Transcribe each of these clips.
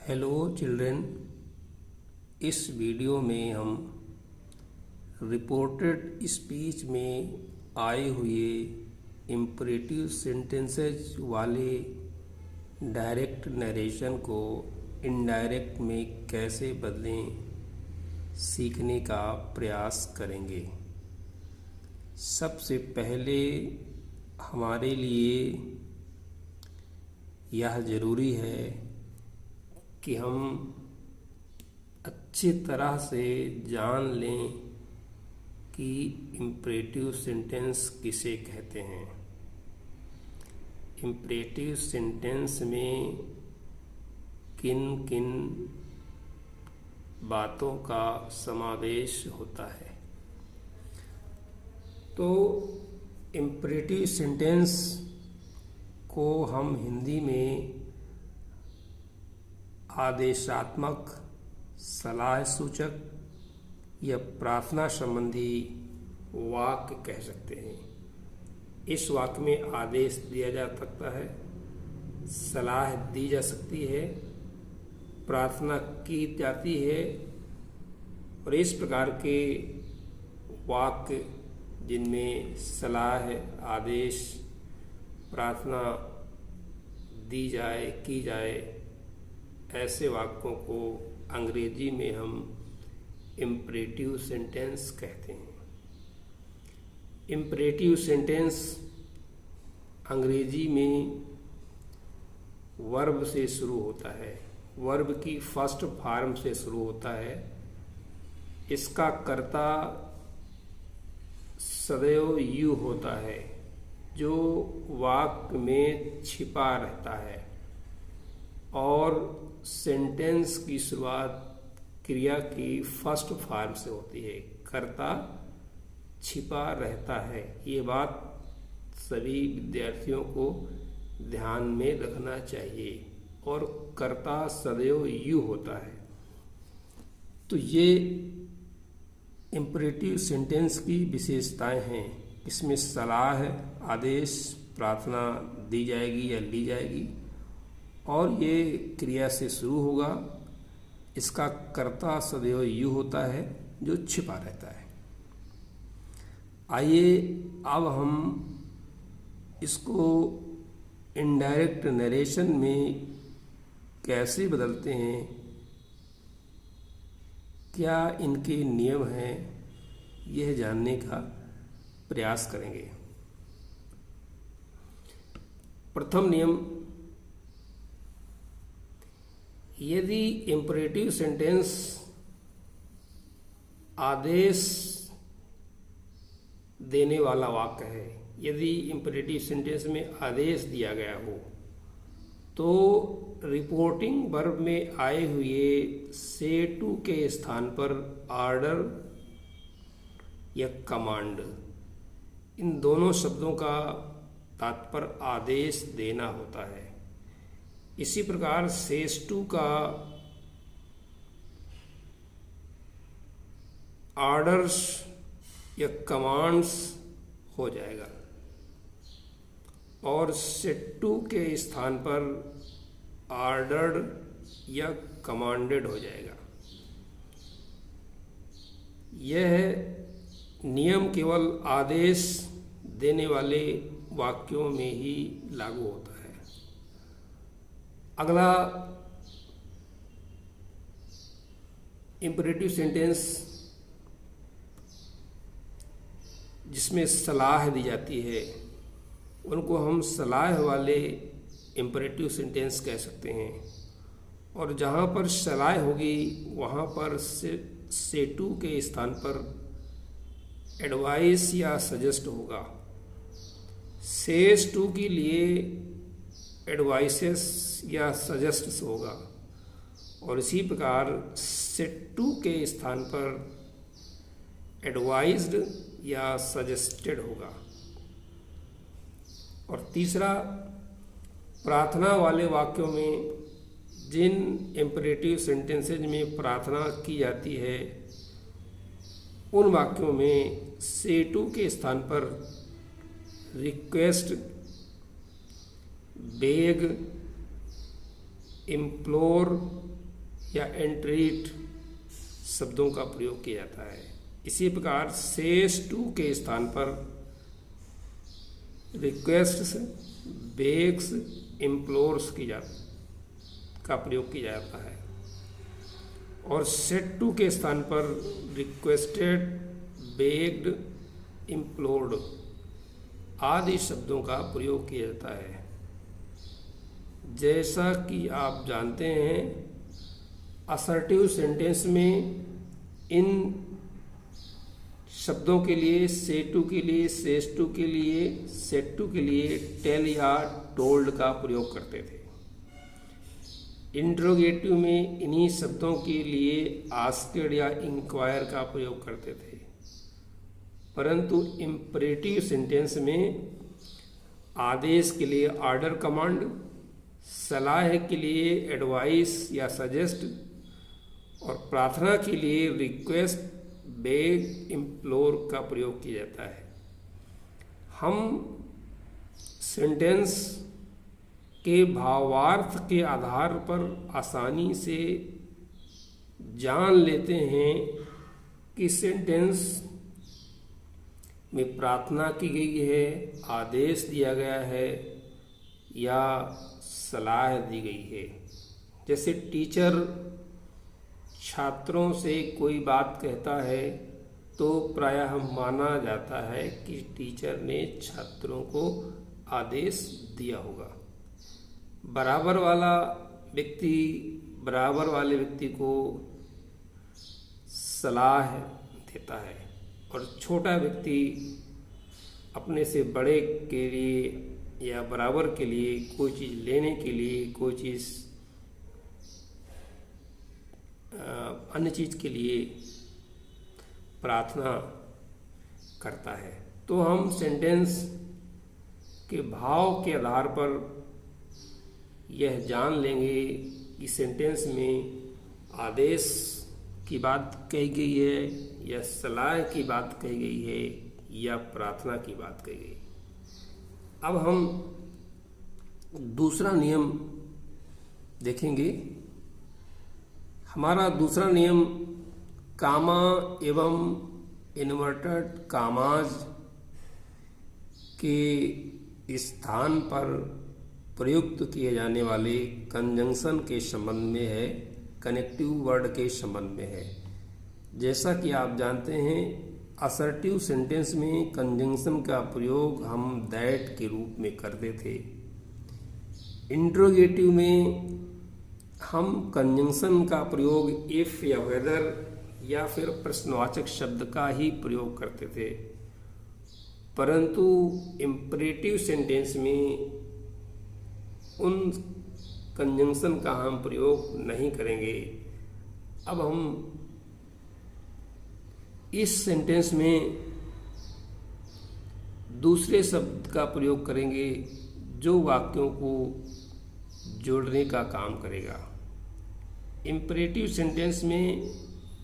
Hello children, इस video में हम रिपोर्टेड स्पीच में आए हुए इम्परेटिव सेंटेंसेस वाले डायरेक्ट नरेशन को इनडायरेक्ट में कैसे बदलें सीखने का प्रयास करेंगे। सबसे पहले हमारे लिए यह ज़रूरी है कि हम अच्छी तरह से जान लें कि इम्परेटिव सेंटेंस किसे कहते हैं। इम्परेटिव सेंटेंस में किन किन बातों का समावेश होता है। तो इम्परेटिव सेंटेंस को हम हिंदी में आदेशात्मक, सलाह सूचक या प्रार्थना संबंधी वाक्य कह सकते हैं। इस वाक्य में आदेश दिया जा सकता है, सलाह दी जा सकती है, प्रार्थना की जाती है और इस प्रकार के वाक्य जिनमें सलाह, आदेश, प्रार्थना दी जाए, की जाए, ऐसे वाक्यों को अंग्रेजी में हम इम्परेटिव सेंटेंस कहते हैं। इम्परेटिव सेंटेंस अंग्रेजी में वर्ब से शुरू होता है, वर्ब की फर्स्ट फॉर्म से शुरू होता है। इसका कर्ता सदैव यू होता है जो वाक्य में छिपा रहता है और सेंटेंस की शुरुआत क्रिया की फर्स्ट फॉर्म से होती है। कर्ता छिपा रहता है, ये बात सभी विद्यार्थियों को ध्यान में रखना चाहिए और कर्ता सदैव यू होता है। तो ये इम्परेटिव सेंटेंस की विशेषताएं हैं। इसमें सलाह, आदेश, प्रार्थना दी जाएगी या ली जाएगी और ये क्रिया से शुरू होगा। इसका कर्ता सदैव यू होता है जो छिपा रहता है। आइए अब हम इसको इनडायरेक्ट नरेशन में कैसे बदलते हैं, क्या इनके नियम हैं, यह जानने का प्रयास करेंगे। प्रथम नियम, यदि इम्परेटिव सेंटेंस आदेश देने वाला वाक्य है, यदि इम्परेटिव सेंटेंस में आदेश दिया गया हो तो रिपोर्टिंग वर्ब में आए हुए से टू के स्थान पर ऑर्डर या कमांड, इन दोनों शब्दों का तात्पर्य आदेश देना होता है। इसी प्रकार सेज टू का ऑर्डर्स या कमांड्स हो जाएगा और सेट टू के स्थान पर ऑर्डर्ड या कमांडेड हो जाएगा। यह नियम केवल आदेश देने वाले वाक्यों में ही लागू होता है। अगला इम्परेटिव सेंटेंस जिसमें सलाह दी जाती है उनको हम सलाह वाले इम्परेटिव सेंटेंस कह सकते हैं और जहाँ पर सलाह होगी वहाँ पर से टू के स्थान पर एडवाइस या सजेस्ट होगा। सेज टू के लिए एडवाइसेस या सजेस्ट्स होगा और इसी प्रकार सेट टू के स्थान पर एडवाइज्ड या सजेस्टेड होगा। और तीसरा, प्रार्थना वाले वाक्यों में जिन इम्परेटिव सेंटेंसेज में प्रार्थना की जाती है उन वाक्यों में से टू के स्थान पर रिक्वेस्ट, बेग, इम्प्लोर या एंट्रीड शब्दों का प्रयोग किया जाता है। इसी प्रकार सेज टू के स्थान पर रिक्वेस्ट्स, बेग्स, इम्प्लोर्स का प्रयोग किया जाता है और सेट टू के स्थान पर रिक्वेस्टेड, बेग्ड, इम्प्लोर्ड आदि शब्दों का प्रयोग किया जाता है। जैसा कि आप जानते हैं, असर्टिव सेंटेंस में इन शब्दों के लिए से टू के लिए, सेज टू के लिए, सेट टू के लिए टेल या टोल्ड का प्रयोग करते थे। इंट्रोगेटिव में इन्हीं शब्दों के लिए आस्क्ड या इंक्वायर का प्रयोग करते थे। परंतु इम्परेटिव सेंटेंस में आदेश के लिए ऑर्डर, कमांड, सलाह के लिए एडवाइस या सजेस्ट और प्रार्थना के लिए रिक्वेस्ट, बेग, इम्प्लोर का प्रयोग किया जाता है। हम सेंटेंस के भावार्थ के आधार पर आसानी से जान लेते हैं कि सेंटेंस में प्रार्थना की गई है, आदेश दिया गया है या सलाह दी गई है। जैसे टीचर छात्रों से कोई बात कहता है तो प्रायः माना जाता है कि टीचर ने छात्रों को आदेश दिया होगा। बराबर वाले व्यक्ति को सलाह देता है और छोटा व्यक्ति अपने से बड़े के लिए या बराबर के लिए कोई चीज़ लेने के लिए, कोई चीज़ अन्य चीज़ के लिए प्रार्थना करता है। तो हम सेंटेंस के भाव के आधार पर यह जान लेंगे कि सेंटेंस में आदेश की बात कही गई है या सलाह की बात कही गई है या प्रार्थना की बात कही गई। अब हम दूसरा नियम देखेंगे। हमारा दूसरा नियम कामा एवं इन्वर्टेड कामाज के स्थान पर प्रयुक्त किए जाने वाले कंजंक्शन के संबंध में है, कनेक्टिव वर्ड के संबंध में है। जैसा कि आप जानते हैं, असर्टिव सेंटेंस में कंजंक्शन का प्रयोग हम दैट के रूप में करते थे। इंट्रोगेटिव में हम कंजंक्शन का प्रयोग इफ या वेदर या फिर प्रश्नवाचक शब्द का ही प्रयोग करते थे। परंतु इम्परेटिव सेंटेंस में उन कंजंक्शन का हम प्रयोग नहीं करेंगे। अब हम इस सेंटेंस में दूसरे शब्द का प्रयोग करेंगे जो वाक्यों को जोड़ने का काम करेगा। इम्परेटिव सेंटेंस में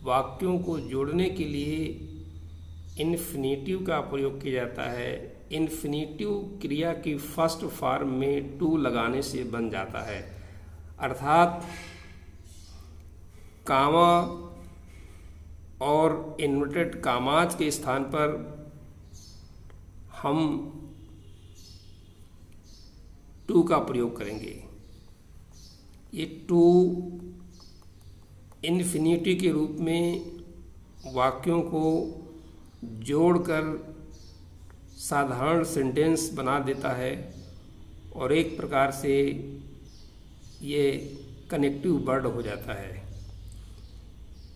वाक्यों को जोड़ने के लिए इन्फिनेटिव का प्रयोग किया जाता है। इन्फिनेटिव क्रिया की फर्स्ट फॉर्म में टू लगाने से बन जाता है, अर्थात कामा और इन्वर्टेड कामाज के स्थान पर हम टू का प्रयोग करेंगे। ये टू इन्फिनिटी के रूप में वाक्यों को जोड़कर साधारण सेंटेंस बना देता है और एक प्रकार से ये कनेक्टिव वर्ड हो जाता है।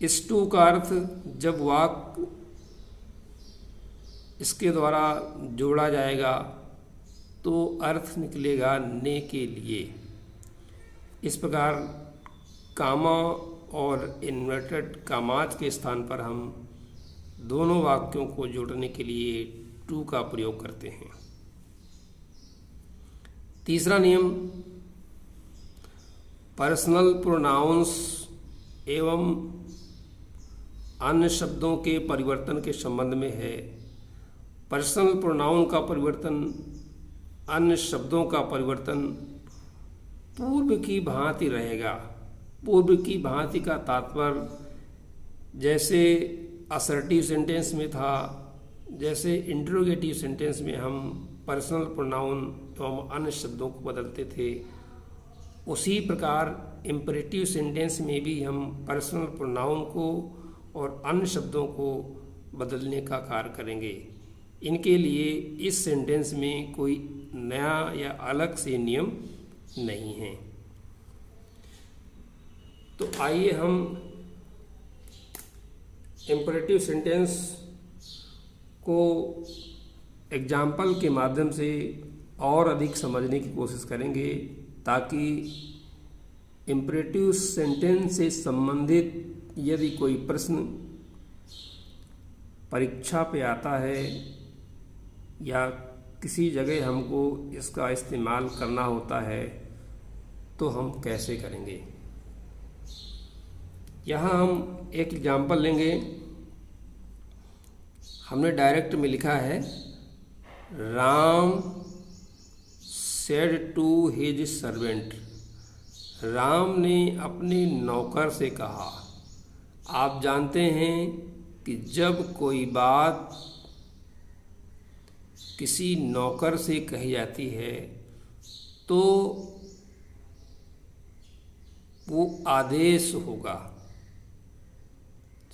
इस टू का अर्थ जब वाक्य इसके द्वारा जोड़ा जाएगा तो अर्थ निकलेगा ने के लिए। इस प्रकार कामा और इन्वर्टेड कामाज के स्थान पर हम दोनों वाक्यों को जोड़ने के लिए टू का प्रयोग करते हैं। तीसरा नियम पर्सनल प्रोनाउंस एवं अन्य शब्दों के परिवर्तन के संबंध में है। पर्सनल प्रोनाउन का परिवर्तन, अन्य शब्दों का परिवर्तन पूर्व की भांति रहेगा, पूर्व की भांति का तात्पर्य जैसे असर्टिव सेंटेंस में था, जैसे इंटरोगेटिव सेंटेंस में हम पर्सनल प्रोनाउन एवं अन्य शब्दों को बदलते थे, उसी प्रकार इम्परेटिव सेंटेंस में भी हम पर्सनल प्रोनाउन को और अन्य शब्दों को बदलने का कार्य करेंगे। इनके लिए इस सेंटेंस में कोई नया या अलग से नियम नहीं है। तो आइए हम इम्परेटिव सेंटेंस को एग्जाम्पल के माध्यम से और अधिक समझने की कोशिश करेंगे, ताकि इम्परेटिव सेंटेंस से संबंधित यदि कोई प्रश्न परीक्षा पे आता है या किसी जगह हमको इसका इस्तेमाल करना होता है तो हम कैसे करेंगे। यहाँ हम एक एग्जाम्पल लेंगे। हमने डायरेक्ट में लिखा है, Ram said to his servant. Ram ने अपने नौकर से कहा। आप जानते हैं कि जब कोई बात किसी नौकर से कही जाती है तो वो आदेश होगा,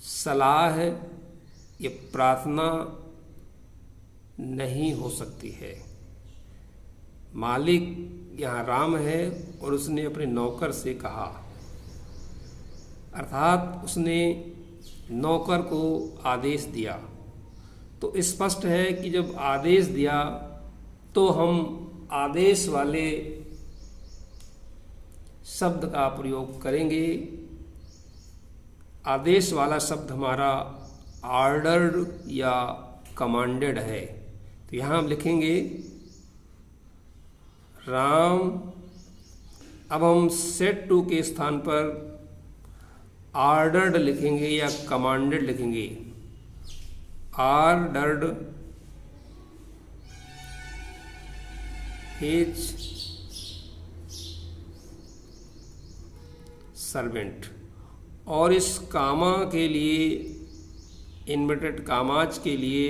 सलाह या प्रार्थना नहीं हो सकती है। मालिक यहाँ राम है और उसने अपने नौकर से कहा, अर्थात उसने नौकर को आदेश दिया। तो स्पष्ट है कि जब आदेश दिया तो हम आदेश वाले शब्द का प्रयोग करेंगे। आदेश वाला शब्द हमारा ऑर्डर्ड या कमांडेड है। तो यहाँ हम लिखेंगे राम। अब हम सेड टू के स्थान पर ऑर्डर्ड लिखेंगे या कमांडेड लिखेंगे। Ordered his servant. और इस कामा के लिए, इन्वर्टेड कामाज के लिए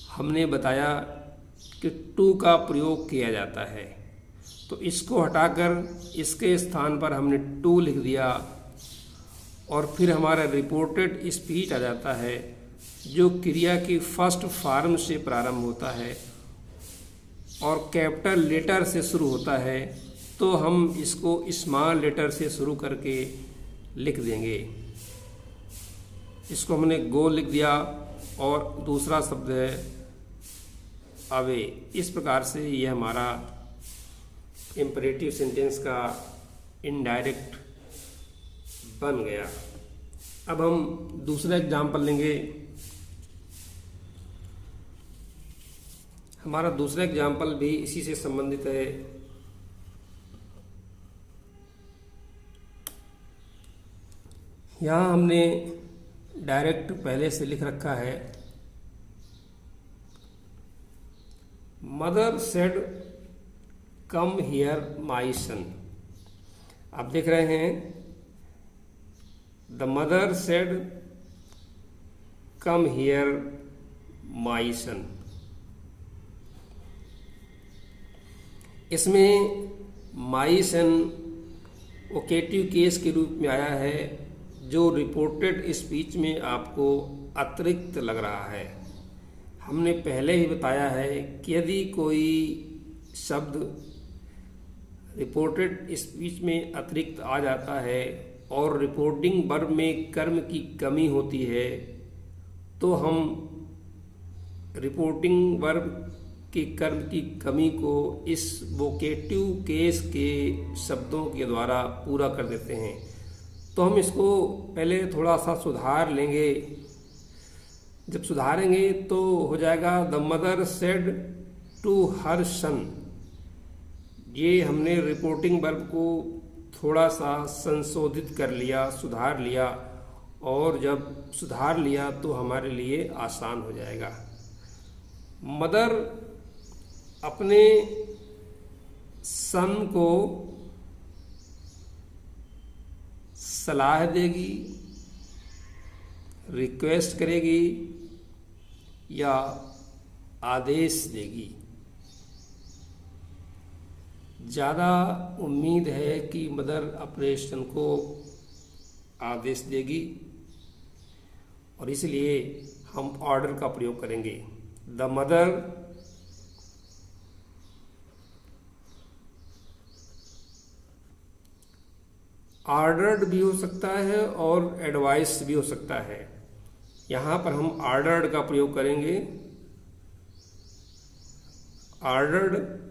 हमने बताया कि टू का प्रयोग किया जाता है। तो इसको हटाकर इसके स्थान पर हमने टू लिख दिया और फिर हमारा रिपोर्टेड स्पीच आ जाता है, जो क्रिया की फर्स्ट फॉर्म से प्रारंभ होता है और कैपिटल लेटर से शुरू होता है। तो हम इसको स्मॉल लेटर से शुरू करके लिख देंगे। इसको हमने गो लिख दिया और दूसरा शब्द है अवे। इस प्रकार से यह हमारा इम्परेटिव सेंटेंस का इनडायरेक्ट बन गया। अब हम दूसरा एग्जाम्पल लेंगे। हमारा दूसरा एग्जाम्पल भी इसी से संबंधित है। यहाँ हमने डायरेक्ट पहले से लिख रखा है, mother said come here my son. आप देख रहे हैं, the mother said come here my son. इसमें माई सन ओकेटिव केस के रूप में आया है, जो रिपोर्टेड स्पीच में आपको अतिरिक्त लग रहा है। हमने पहले ही बताया है कि यदि कोई शब्द रिपोर्टेड स्पीच में अतिरिक्त आ जाता है और रिपोर्टिंग वर्ब में कर्म की कमी होती है, तो हम रिपोर्टिंग वर्ब के कर्म की कमी को इस वोकेटिव केस के शब्दों के द्वारा पूरा कर देते हैं। तो हम इसको पहले थोड़ा सा सुधार लेंगे। जब सुधारेंगे तो हो जाएगा the mother said to her son. ये हमने रिपोर्टिंग वर्ब को थोड़ा सा संशोधित कर लिया, सुधार लिया, और जब सुधार लिया तो हमारे लिए आसान हो जाएगा। मदर अपने सन को सलाह देगी, रिक्वेस्ट करेगी या आदेश देगी। ज़्यादा उम्मीद है कि मदर अपने सन को आदेश देगी और इसलिए हम ऑर्डर का प्रयोग करेंगे। द मदर ऑर्डर्ड भी हो सकता है और एडवाइस भी हो सकता है। यहाँ पर हम ऑर्डर्ड का प्रयोग करेंगे। ऑर्डर्ड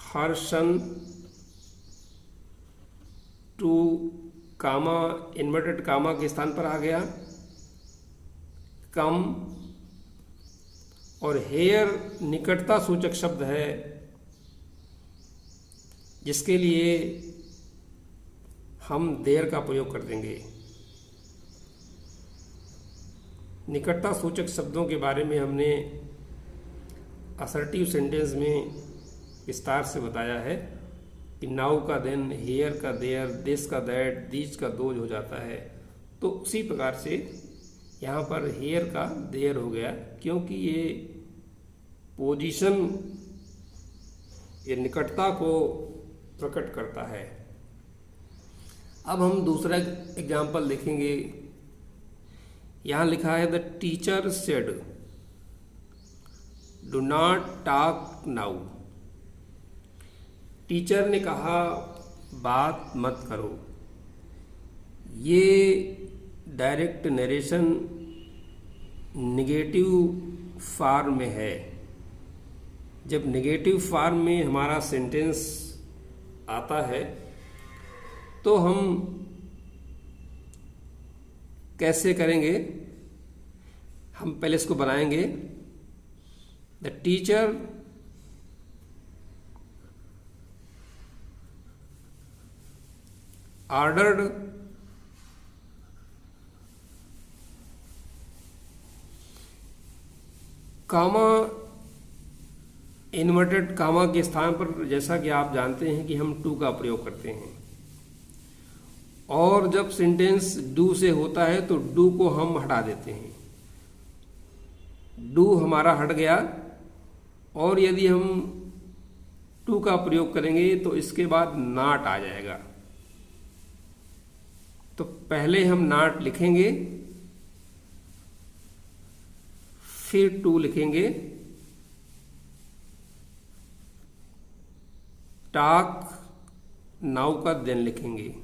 हर सन टू कामा, इन्वर्टेड कामा के स्थान पर आ गया, कम, और हेयर निकटता सूचक शब्द है जिसके लिए हम देयर का प्रयोग कर देंगे। निकटता सूचक शब्दों के बारे में हमने असर्टिव सेंटेंस में विस्तार से बताया है कि नाउ का देन, हेयर का देयर, दिस का दैट, दीज का दोज हो जाता है। तो उसी प्रकार से यहाँ पर हेयर का देयर हो गया क्योंकि ये पोजीशन, ये निकटता को प्रकट करता है। अब हम दूसरा एग्जाम्पल देखेंगे। यहाँ लिखा है the teacher said do not talk now. Teacher ने कहा बात मत करो। ये डायरेक्ट नरेशन नेगेटिव फॉर्म में है। जब नेगेटिव फॉर्म में हमारा सेंटेंस आता है तो हम कैसे करेंगे? हम पहले इसको बनाएंगे। The teacher ordered comma, inverted comma के स्थान पर जैसा कि आप जानते हैं कि हम टू का प्रयोग करते हैं और जब सेंटेंस डू से होता है तो डू को हम हटा देते हैं। डू हमारा हट गया और यदि हम टू का प्रयोग करेंगे तो इसके बाद नॉट आ जाएगा। तो पहले हम नॉट लिखेंगे, फिर टू लिखेंगे, टॉक नाउ का देन लिखेंगे।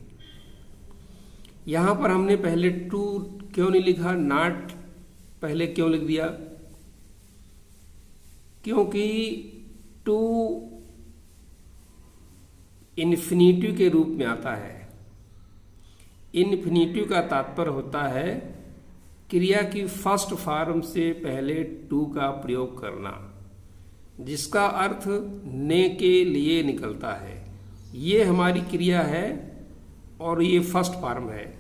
यहां पर हमने पहले टू क्यों नहीं लिखा, नॉट पहले क्यों लिख दिया? क्योंकि टू इन्फिनिटिव के रूप में आता है। इन्फिनिटिव का तात्पर्य होता है क्रिया की फर्स्ट फॉर्म से पहले टू का प्रयोग करना, जिसका अर्थ ने के लिए निकलता है। ये हमारी क्रिया है और ये फर्स्ट फॉर्म है,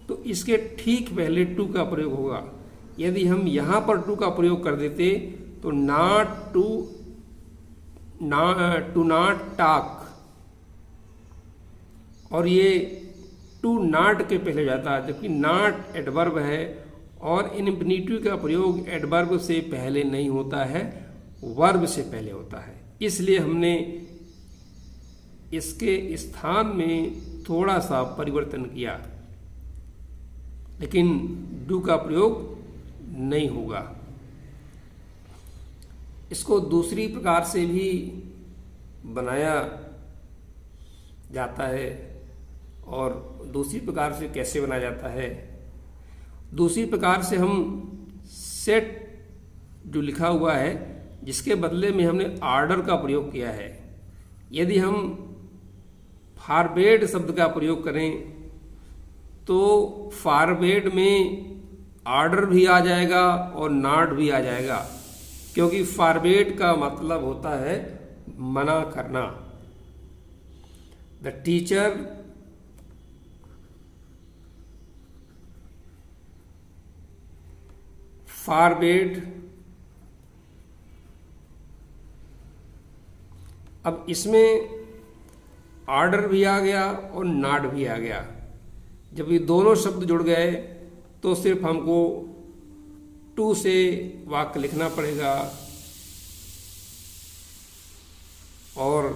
तो इसके ठीक पहले टू का प्रयोग होगा। यदि हम यहाँ पर टू का प्रयोग कर देते तो नॉट टू नॉट टॉक, और ये टू नॉट के पहले जाता है, जबकि नॉट एडवर्ब है और इन्फिनिटिव का प्रयोग एडवर्ब से पहले नहीं होता है, वर्ब से पहले होता है। इसलिए हमने इसके स्थान में थोड़ा सा परिवर्तन किया, लेकिन डू का प्रयोग नहीं होगा। इसको दूसरी प्रकार से भी बनाया जाता है। और दूसरी प्रकार से कैसे बनाया जाता है? दूसरी प्रकार से हम सेट जो लिखा हुआ है जिसके बदले में हमने ऑर्डर का प्रयोग किया है। यदि हम फॉरवर्ड शब्द का प्रयोग करें तो फॉरवर्ड में ऑर्डर भी आ जाएगा और नॉट भी आ जाएगा, क्योंकि फॉरवर्ड का मतलब होता है मना करना। The teacher forward. अब इसमें ऑर्डर भी आ गया और नॉट भी आ गया। जब ये दोनों शब्द जुड़ गए तो सिर्फ हमको टू से वाक्य लिखना पड़ेगा और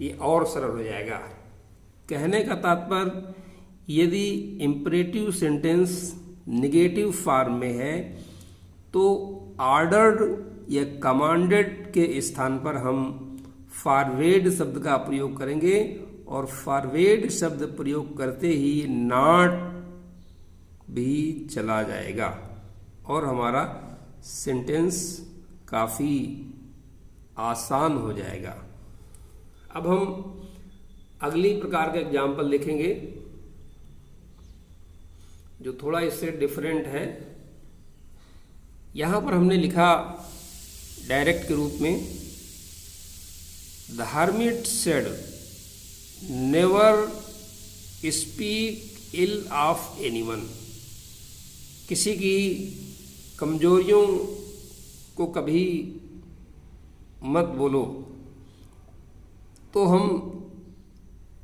ये और सरल हो जाएगा। कहने का तात्पर्य, यदि इम्परेटिव सेंटेंस निगेटिव फॉर्म में है तो ऑर्डर्ड या कमांडेड के स्थान पर हम फॉरवर्ड शब्द का प्रयोग करेंगे और फॉरवर्ड शब्द प्रयोग करते ही नॉट भी चला जाएगा और हमारा सेंटेंस काफ़ी आसान हो जाएगा। अब हम अगली प्रकार का एग्जाम्पल लिखेंगे जो थोड़ा इससे डिफरेंट है। यहां पर हमने लिखा डायरेक्ट के रूप में, the hermit said never speak ill of anyone. किसी की कमजोरियों को कभी मत बोलो। तो हम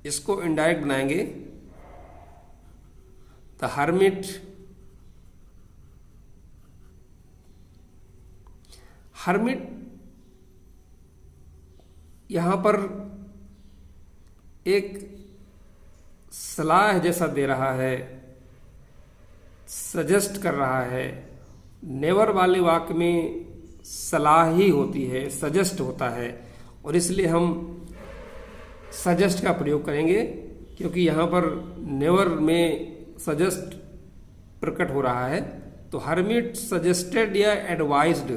इसको इनडायरेक्ट बनाएंगे, द हर्मिट यहां पर एक सलाह जैसा दे रहा है, सजेस्ट कर रहा है। नेवर वाले वाक्य में सलाह ही होती है, सजेस्ट होता है, और इसलिए हम सजेस्ट का प्रयोग करेंगे क्योंकि यहाँ पर नेवर में सजेस्ट प्रकट हो रहा है। तो हर्मिट सजेस्टेड या एडवाइज्ड,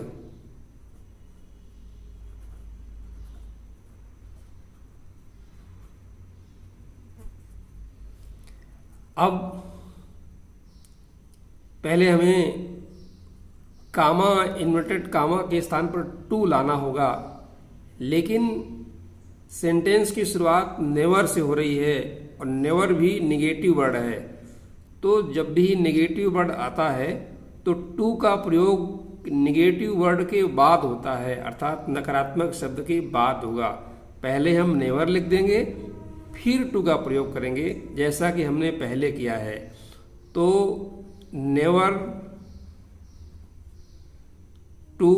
अब पहले हमें कामा, इन्वर्टेड कामा के स्थान पर टू लाना होगा, लेकिन सेंटेंस की शुरुआत नेवर से हो रही है और नेवर भी निगेटिव वर्ड है। तो जब भी निगेटिव वर्ड आता है तो टू का प्रयोग निगेटिव वर्ड के बाद होता है, अर्थात नकारात्मक शब्द के बाद होगा। पहले हम नेवर लिख देंगे, फिर टू का प्रयोग करेंगे, जैसा कि हमने पहले किया है। तो never to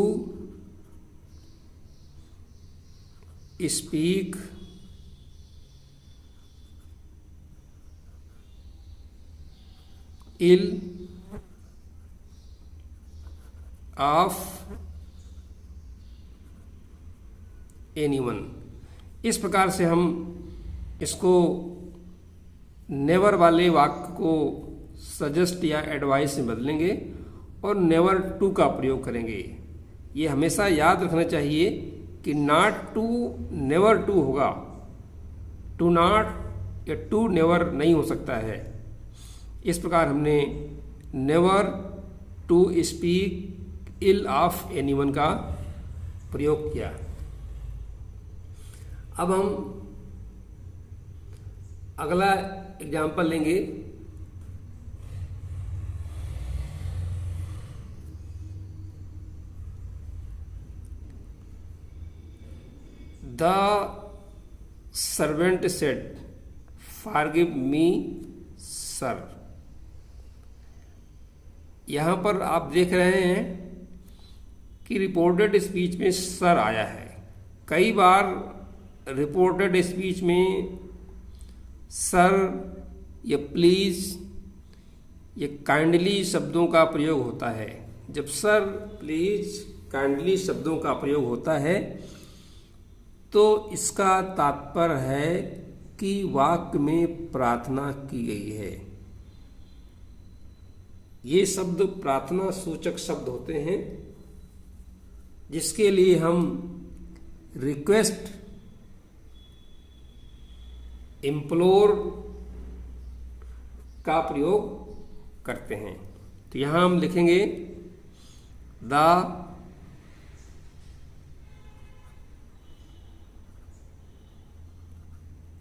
speak ill of anyone. इस प्रकार से हम इसको नेवर वाले वाक्य को सजेस्ट या एडवाइस में बदलेंगे और नेवर टू का प्रयोग करेंगे। ये हमेशा याद रखना चाहिए कि नॉट टू नेवर टू होगा, टू नॉट या टू नेवर नहीं हो सकता है। इस प्रकार हमने never to speak ill of anyone का प्रयोग किया। अब हम अगला एग्जाम्पल लेंगे, the servant said forgive me sir. यहां पर आप देख रहे हैं कि रिपोर्टेड स्पीच में सर आया है। कई बार रिपोर्टेड स्पीच में सर या प्लीज या काइंडली शब्दों का प्रयोग होता है। जब सर, प्लीज, काइंडली शब्दों का प्रयोग होता है तो इसका तात्पर्य है कि वाक्य में प्रार्थना की गई है। ये शब्द प्रार्थना सूचक शब्द होते हैं, जिसके लिए हम रिक्वेस्ट, इम्प्लोर का प्रयोग करते हैं। तो यहां हम लिखेंगे द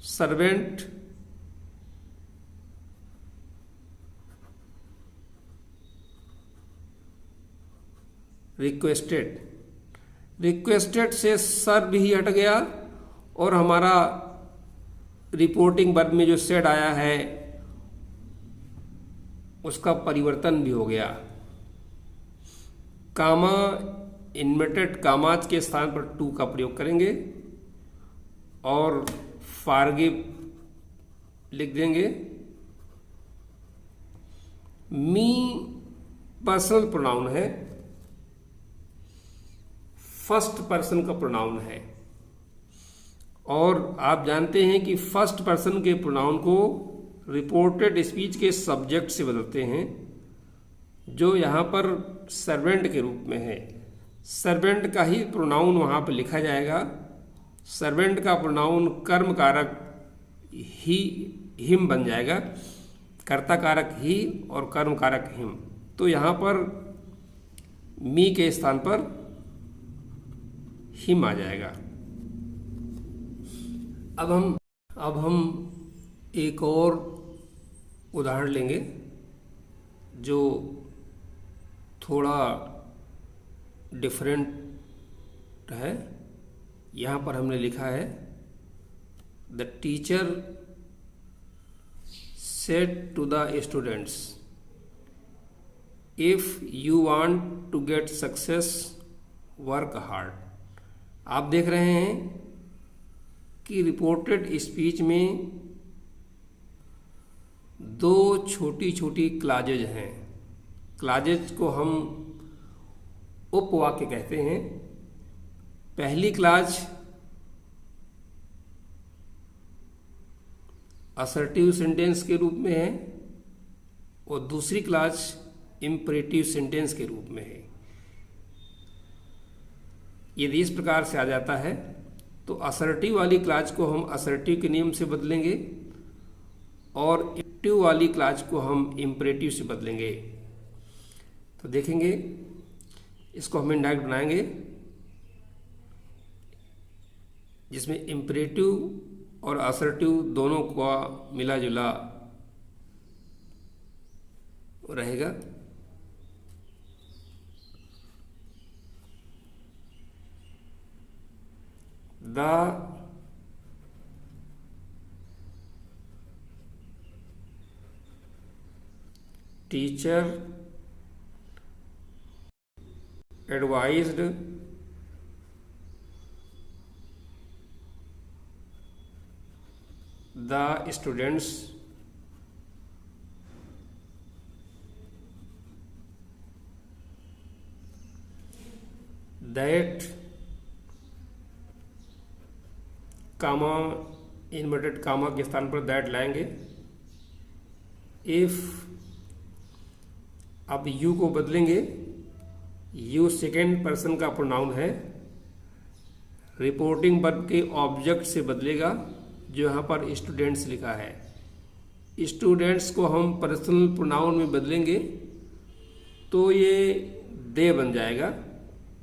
सर्वेंट रिक्वेस्टेड। रिक्वेस्टेड से सर भी हट गया और हमारा रिपोर्टिंग वर्ब में जो सेड आया है उसका परिवर्तन भी हो गया। कामा इन्वर्टेड कामाज के स्थान पर टू का प्रयोग करेंगे और फॉरगिव लिख देंगे। मी पर्सनल प्रोनाउन है, फर्स्ट पर्सन का प्रोनाउन है, और आप जानते हैं कि फर्स्ट पर्सन के प्रोनाउन को रिपोर्टेड स्पीच के सब्जेक्ट से बदलते हैं, जो यहाँ पर सर्वेंट के रूप में है। सर्वेंट का ही प्रोनाउन वहाँ पर लिखा जाएगा। सर्वेंट का प्रोनाउन कर्म कारक ही हिम बन जाएगा, कर्ता कारक ही और कर्म कारक हिम। तो यहाँ पर मी के स्थान पर हिम आ जाएगा। अब हम एक और उदाहरण लेंगे जो थोड़ा डिफरेंट है। यहाँ पर हमने लिखा है the teacher said to the students, if you want to get success work hard. आप देख रहे हैं कि रिपोर्टेड स्पीच में दो छोटी छोटी क्लाजेज हैं। क्लाजेज को हम उपवाक्य कहते हैं। पहली क्लाज असर्टिव सेंटेंस के रूप में है और दूसरी क्लाज इम्परेटिव सेंटेंस के रूप में है। यदि इस प्रकार से आ जाता है तो असर्टिव वाली क्लाज को हम असर्टिव के नियम से बदलेंगे और इम्परेटिव वाली क्लाज को हम इम्परेटिव से बदलेंगे। तो देखेंगे, इसको हम इंडायरेक्ट बनाएंगे जिसमें इम्परेटिव और असर्टिव दोनों का मिला जुला रहेगा। The teacher advised the students that comma inverted comma के स्थान पर दैट लाएंगे। इफ अब यू को बदलेंगे, यू सेकेंड पर्सन का प्रोनाउन है, रिपोर्टिंग वर्ब के ऑब्जेक्ट से बदलेगा जो यहाँ पर स्टूडेंट्स लिखा है। स्टूडेंट्स को हम पर्सनल प्रोनाउन में बदलेंगे तो ये दे बन जाएगा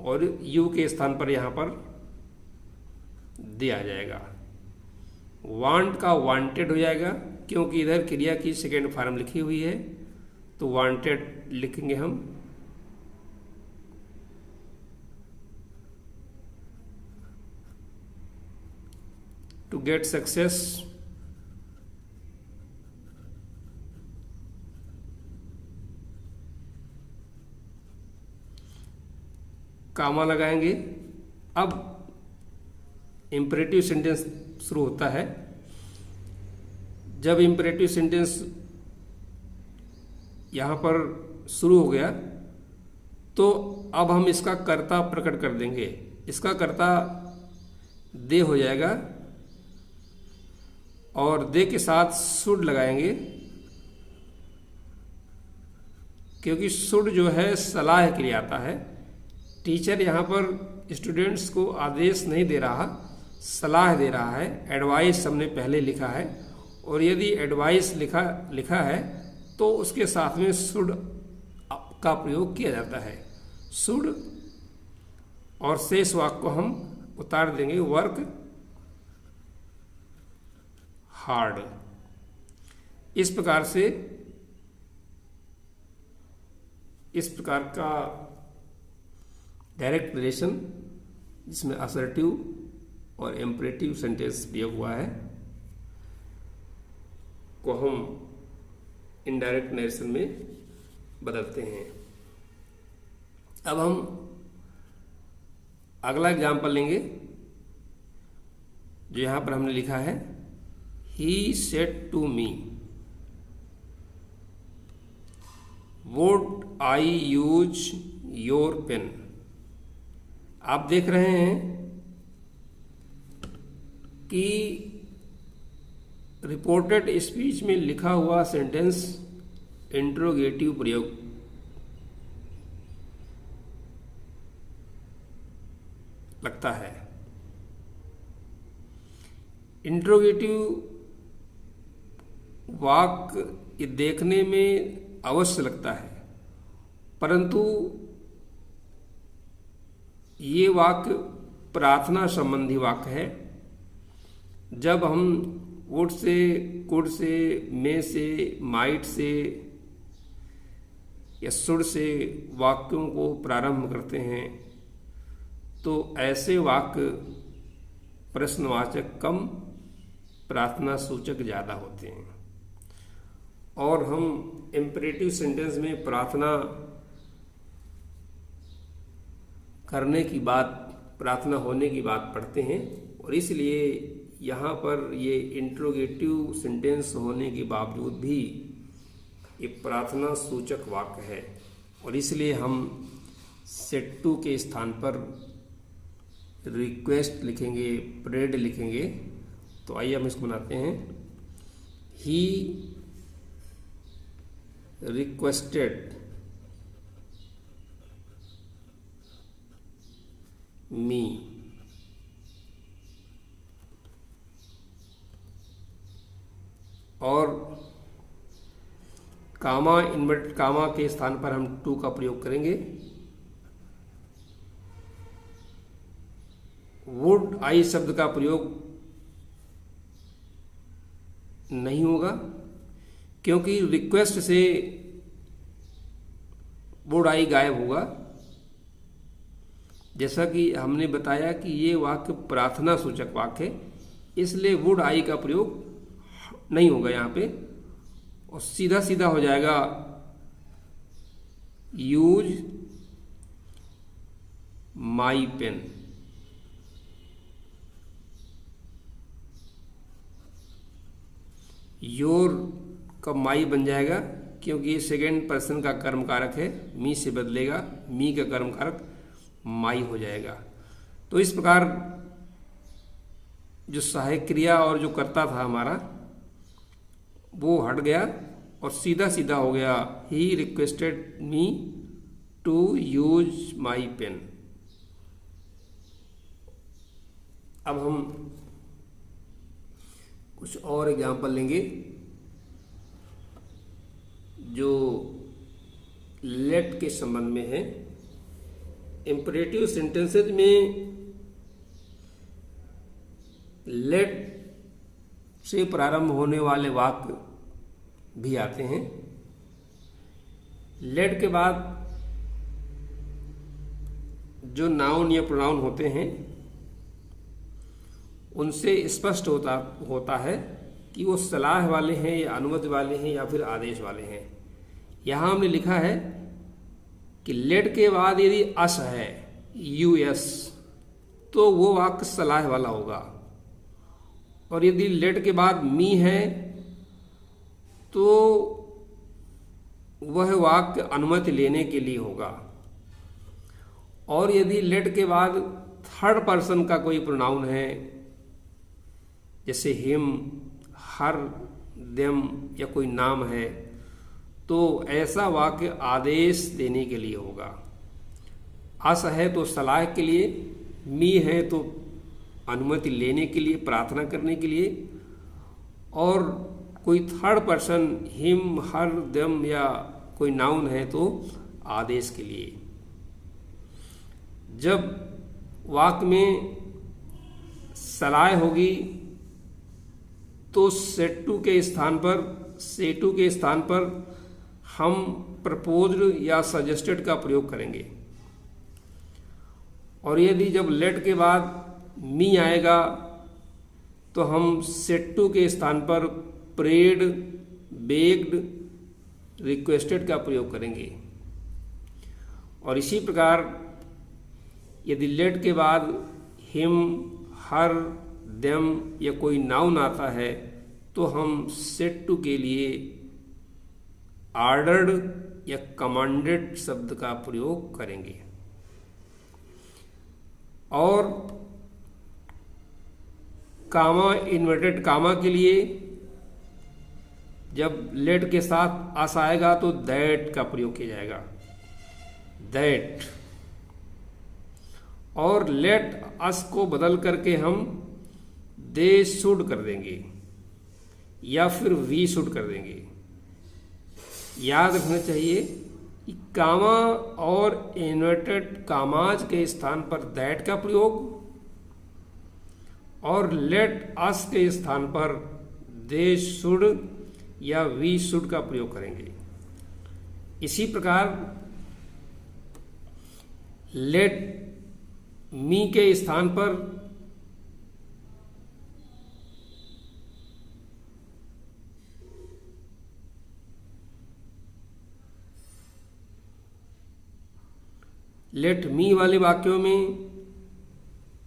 और यू के स्थान पर यहाँ पर दे आ जाएगा। वांट का वांटेड हो जाएगा क्योंकि इधर क्रिया की सेकेंड फॉर्म लिखी हुई है, तो वांटेड लिखेंगे हम। टू गेट सक्सेस कामा लगाएंगे। अब इम्परेटिव सेंटेंस शुरू होता है। जब इम्परेटिव सेंटेंस यहां पर शुरू हो गया तो अब हम इसका कर्ता प्रकट कर देंगे। इसका कर्ता दे हो जाएगा और दे के साथ शुड लगाएंगे क्योंकि शुड जो है सलाह के लिए आता है। टीचर यहाँ पर स्टूडेंट्स को आदेश नहीं दे रहा, सलाह दे रहा है। एडवाइस हमने पहले लिखा है और यदि एडवाइस लिखा है तो उसके साथ में शुड का प्रयोग किया जाता है। शुड और शेष वाक्य को हम उतार देंगे, वर्क हार्ड। इस प्रकार का डायरेक्ट रिलेशन जिसमें असर्टिव और इम्परेटिव सेंटेंस प्रयोग हुआ है को हम इनडायरेक्ट नरेशन में बदलते हैं। अब हम अगला एग्जाम्पल लेंगे जो यहां पर हमने लिखा है, he said to me would I use your pen. आप देख रहे हैं कि रिपोर्टेड स्पीच में लिखा हुआ सेंटेंस इंट्रोगेटिव प्रयोग लगता है। इंट्रोगेटिव वाक्य देखने में अवश्य लगता है, परंतु ये वाक्य प्रार्थना संबंधी वाक्य है। जब हम वुड से, कुड से, मे से, माइट से या शुड से वाक्यों को प्रारंभ करते हैं तो ऐसे वाक्य प्रश्नवाचक कम, प्रार्थना सूचक ज़्यादा होते हैं। और हम इम्परेटिव सेंटेंस में प्रार्थना करने की बात, प्रार्थना होने की बात पढ़ते हैं, और इसलिए यहाँ पर ये इंट्रोगेटिव सेंटेंस होने के बावजूद भी ये प्रार्थना सूचक वाक्य है, और इसलिए हम सेड टू के स्थान पर रिक्वेस्ट लिखेंगे, प्रेड लिखेंगे। तो आइए हम इसको बनाते हैं, ही रिक्वेस्टेड मी। और कामा, इन्वर्टेड कामा के स्थान पर हम टू का प्रयोग करेंगे। वुड आई शब्द का प्रयोग नहीं होगा, क्योंकि रिक्वेस्ट से वुड आई गायब होगा। जैसा कि हमने बताया कि ये वाक्य प्रार्थना सूचक वाक्य है, इसलिए वुड आई का प्रयोग नहीं होगा यहाँ पे, और सीधा सीधा हो जाएगा यूज माई पेन। योर का माई बन जाएगा, क्योंकि ये सेकेंड पर्सन का कर्म कारक है, मी से बदलेगा, मी का कर्म कारक माई हो जाएगा। तो इस प्रकार जो सहायक क्रिया और जो कर्ता था हमारा वो हट गया और सीधा सीधा हो गया, he requested me to use my pen. अब हम कुछ और एग्जाम्पल लेंगे जो लेट के संबंध में है। इंपरेटिव सेंटेंसेज में लेट से प्रारंभ होने वाले वाक्य भी आते हैं। लेट के बाद जो नाउन या प्रोनाउन होते हैं उनसे स्पष्ट होता है कि वो सलाह वाले हैं या अनुमति वाले हैं या फिर आदेश वाले हैं। यहाँ हमने लिखा है कि लेट के बाद यदि अस है, यूएस, तो वो वाक्य सलाह वाला होगा, और यदि लेट के बाद मी है तो वह वाक्य अनुमति लेने के लिए होगा। और यदि लेट के बाद थर्ड पर्सन का कोई प्रोनाउन है, जैसे हिम, हर, देम या कोई नाम है, तो ऐसा वाक्य आदेश देने के लिए होगा। अस है तो सलाह के लिए, मी है तो अनुमति लेने के लिए, प्रार्थना करने के लिए, और कोई थर्ड पर्सन हिम, हर, देम या कोई नाउन है तो आदेश के लिए। जब वाक्य में सलाह होगी तो सेटू के स्थान पर हम प्रपोज्ड या सजेस्टेड का प्रयोग करेंगे। और यदि जब लेट के बाद मी आएगा तो हम सेड टू के स्थान पर प्रेड, बेग्ड, रिक्वेस्टेड का प्रयोग करेंगे। और इसी प्रकार यदि लेट के बाद हिम, हर, देम या कोई नाउन आता है तो हम सेड टू के लिए ऑर्डर्ड या कमांडेड शब्द का प्रयोग करेंगे। और कामा, इन्वर्टेड कामा के लिए जब लेट के साथ अस आएगा तो दैट का प्रयोग किया जाएगा, दैट। और लेट अस को बदल करके हम दे शुड कर देंगे या फिर वी शुड कर देंगे। याद रखना चाहिए कि कामा और इन्वर्टेड कामाज के स्थान पर दैट का प्रयोग और लेट अस के स्थान पर दे शुड या वी शुड का प्रयोग करेंगे। इसी प्रकार लेट मी के स्थान पर लेट मी वाले वाक्यों में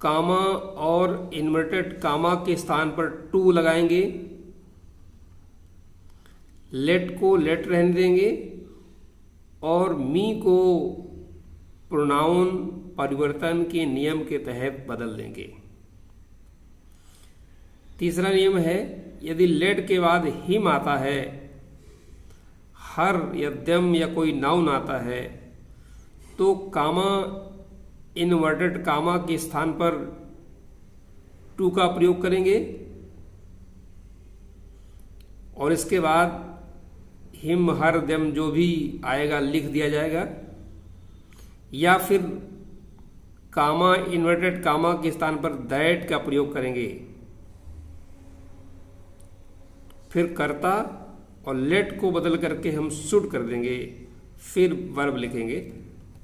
कामा और इन्वर्टेड कामा के स्थान पर टू लगाएंगे, लेट को लेट रहने देंगे और मी को प्रोनाउन परिवर्तन के नियम के तहत बदल देंगे। तीसरा नियम है, यदि लेट के बाद हिम आता है, हर या देम या कोई नाउन आता है तो कामा इनवर्टेड कामा के स्थान पर टू का प्रयोग करेंगे और इसके बाद हिम, हर, देम जो भी आएगा लिख दिया जाएगा, या फिर कामा इन्वर्टेड कामा के स्थान पर दैट का प्रयोग करेंगे। फिर कर्ता और लेट को बदल करके हम शुड कर देंगे, फिर वर्ब लिखेंगे।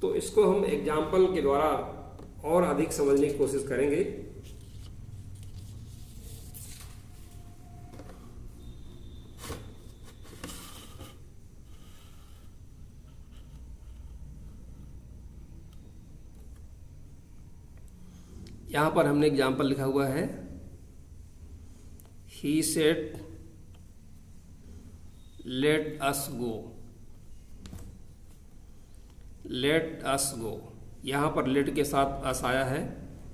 तो इसको हम एग्जाम्पल के द्वारा और अधिक समझने की कोशिश करेंगे। यहां पर हमने एग्जाम्पल लिखा हुआ है, he said let us go, let us go. यहां पर लेट के साथ अस आया है,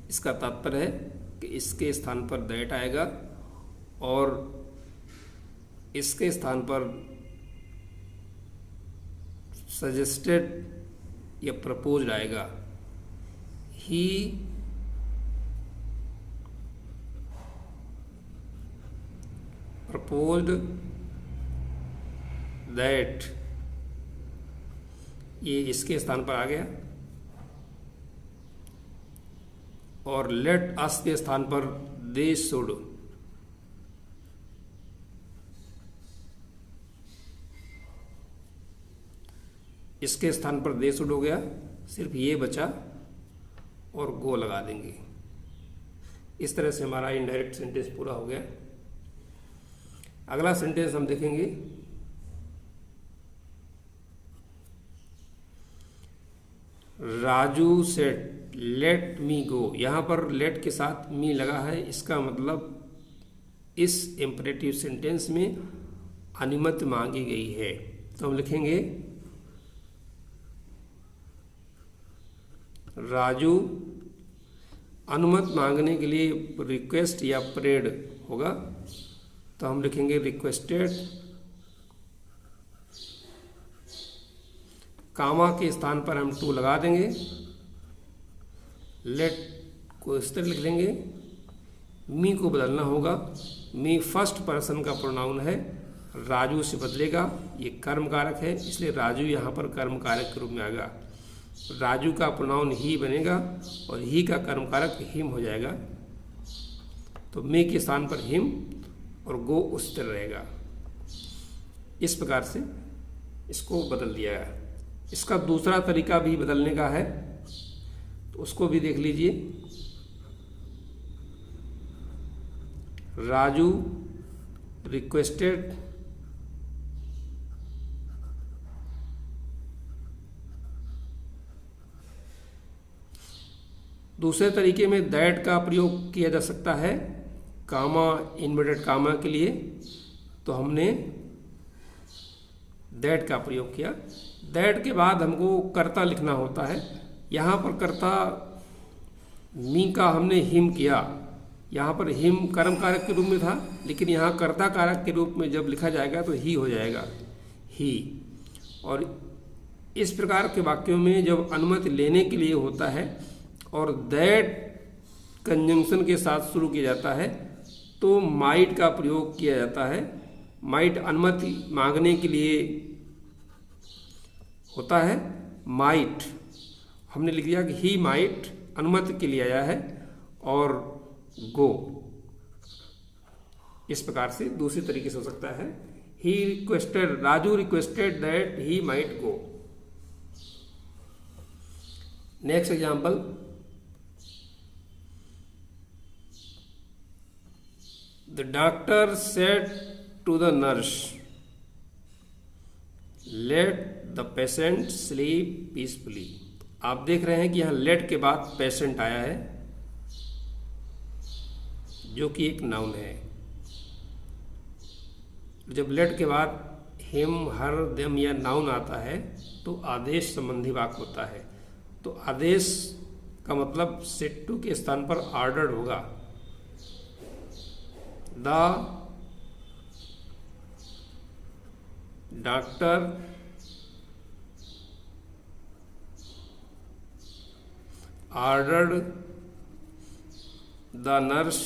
इसका तात्पर्य है कि इसके स्थान पर दैट आएगा और इसके स्थान पर सजेस्टेड या प्रपोज्ड आएगा। ही प्रपोज्ड दैट, ये इसके स्थान पर आ गया और लेट अस के स्थान पर दे शुड, इसके स्थान पर दे शुड हो गया, सिर्फ ये बचा और गो लगा देंगे। इस तरह से हमारा इनडायरेक्ट सेंटेंस पूरा हो गया। अगला सेंटेंस हम देखेंगे, राजू सेड लेट मी गो। यहां पर लेट के साथ मी लगा है, इसका मतलब इस इंपरेटिव सेंटेंस में अनुमति मांगी गई है। तो हम लिखेंगे राजू अनुमति मांगने के लिए रिक्वेस्ट या प्रेड होगा, तो हम लिखेंगे रिक्वेस्टेड, कामा के स्थान पर हम टू लगा देंगे, लेट को इस तरह लिख लेंगे, मी को बदलना होगा, मी फर्स्ट पर्सन का प्रोनाउन है, राजू से बदलेगा, ये कर्म कारक है इसलिए राजू यहाँ पर कर्म कारक के रूप में आएगा। राजू का प्रोनाउन ही बनेगा और ही का कर्म कारक हिम हो जाएगा, तो मी के स्थान पर हिम और गो उस तरह रहेगा। इस प्रकार से इसको बदल दिया है। इसका दूसरा तरीका भी बदलने का है, तो उसको भी देख लीजिए। राजू रिक्वेस्टेड दूसरे तरीके में दैट का प्रयोग किया जा सकता है कामा इन्वर्टेड कामा के लिए, तो हमने दैट का प्रयोग किया। दैट के बाद हमको कर्ता लिखना होता है। यहाँ पर कर्ता मी का हमने हिम किया, यहाँ पर हिम कर्म कारक के रूप में था, लेकिन यहाँ कर्ता कारक के रूप में जब लिखा जाएगा तो ही हो जाएगा, ही। और इस प्रकार के वाक्यों में जब अनुमति लेने के लिए होता है और दैट कंजंक्शन के साथ शुरू किया जाता है तो माइट का प्रयोग किया जाता है। माइट अनुमति मांगने के लिए होता है। माइट हमने लिख दिया कि ही माइट अनुमति के लिए आया है, और गो इस प्रकार से दूसरे तरीके से हो सकता है। He requested, Raju requested that he might go. Next example, the doctor said to the nurse let the patient sleep peacefully. आप देख रहे हैं कि यहाँ लेट के बाद पेशेंट आया है जो कि एक नाउन है। जब लेट के बाद हिम हर देम या नाउन आता है तो आदेश संबंधी वाक्य होता है। तो आदेश का मतलब सेड टू के स्थान पर ऑर्डर्ड होगा। The doctor ordered the nurse.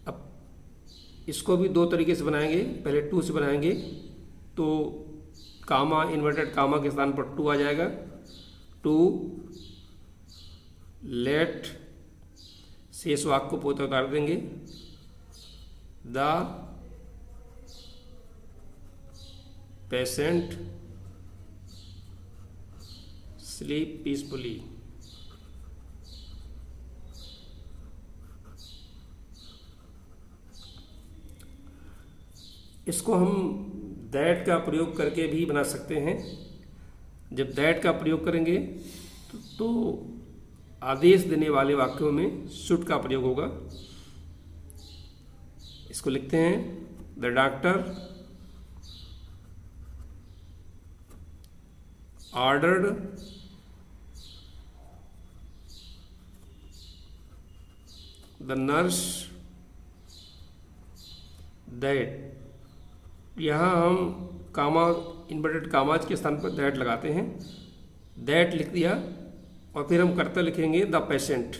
अब इसको भी दो तरीके से बनाएंगे। पहले टू से बनाएंगे तो कामा इन्वर्टेड कामा के स्थान पर टू आ जाएगा। टू लेट शेष वाक्य को पोते उतार देंगे। The patient sleep peacefully. इसको हम दैट का प्रयोग करके भी बना सकते हैं। जब दैट का प्रयोग करेंगे तो आदेश देने वाले वाक्यों में शुड का प्रयोग होगा। इसको लिखते हैं, the doctor ordered the nurse that. यहाँ हम कामा इन्वर्टेड कामाज के स्थान पर दैट लगाते हैं। दैट लिख दिया और फिर हम कर्ता लिखेंगे द पेशेंट।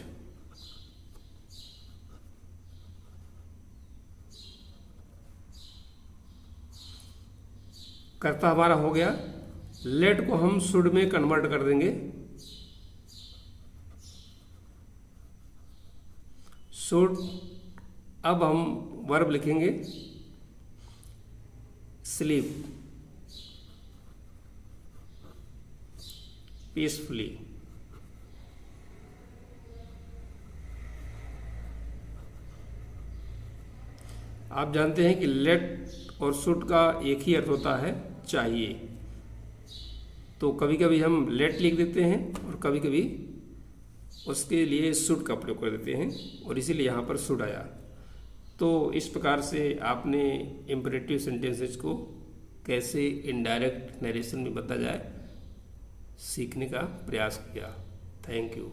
कर्ता हमारा हो गया। लेट को हम शुड में कन्वर्ट कर देंगे। शुड, अब हम वर्ब लिखेंगे स्लीप पीसफुली। आप जानते हैं कि लेट और शुड का एक ही अर्थ होता है चाहिए। तो कभी कभी हम लेट लिख देते हैं और कभी कभी उसके लिए शुड का प्रयोग कर देते हैं, और इसीलिए यहाँ पर शुड आया। तो इस प्रकार से आपने इम्परेटिव सेंटेंसेस को कैसे इनडायरेक्ट नरेशन में बदला जाए सीखने का प्रयास किया। Thank you.